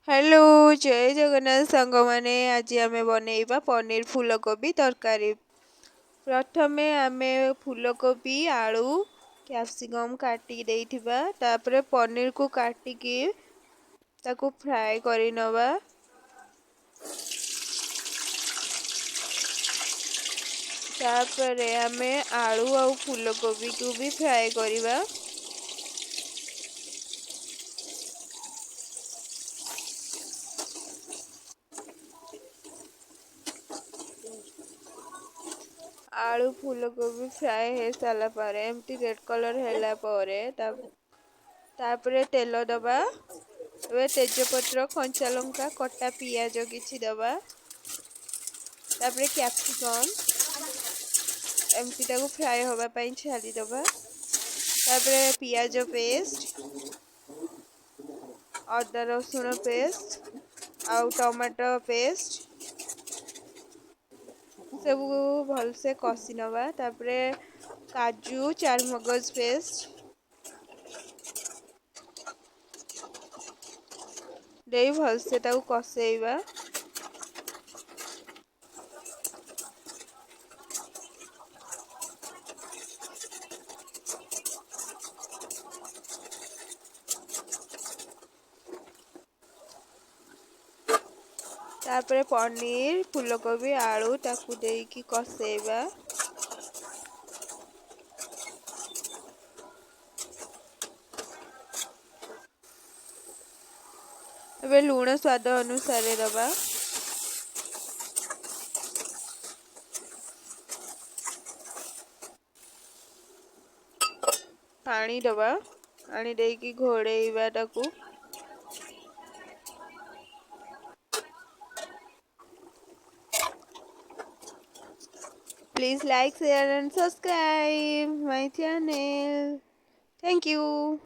Hello जय जगन्नाथ सांग मैंने आज आम बनइबा पनीर फूलकोबी तरकारी। प्रथमे आमे फूलकोबी आलू कैप्सिकम काटी देइथिबा तापरे पनीर को काटिकी ताकू फ्राए करि नवा। तापरे आमे आलू और फूलकोबी को भी फ्राए करिबा। आलू फूलकोबी फ्राए हो सारा पर एमती रेड कलर हैला परे तापरे तेल दबा। तेजपत्र कंचा लंका कटा पियाज किछि दबा। तापरे कैप्सिकम एमती ताको फ्राए होबा पई छाड़ी दबा। तापरे पियाज पेस्ट अदा रसुण पेस्ट आउ टमाटो पेस्ट सब भलसे कषि नवा। तापरे काजू चारमगज पेस्ट दे भलसे ताको कषेइबा। तापरे पनीर फूलकोबी आलू ताकू देकी कषेइबा। एबे लूण स्वाद अनुसार दबा। पानी दबा। पानी देकी घोड़ेइबा ताकू। Please like, share and subscribe my channel. Thank you.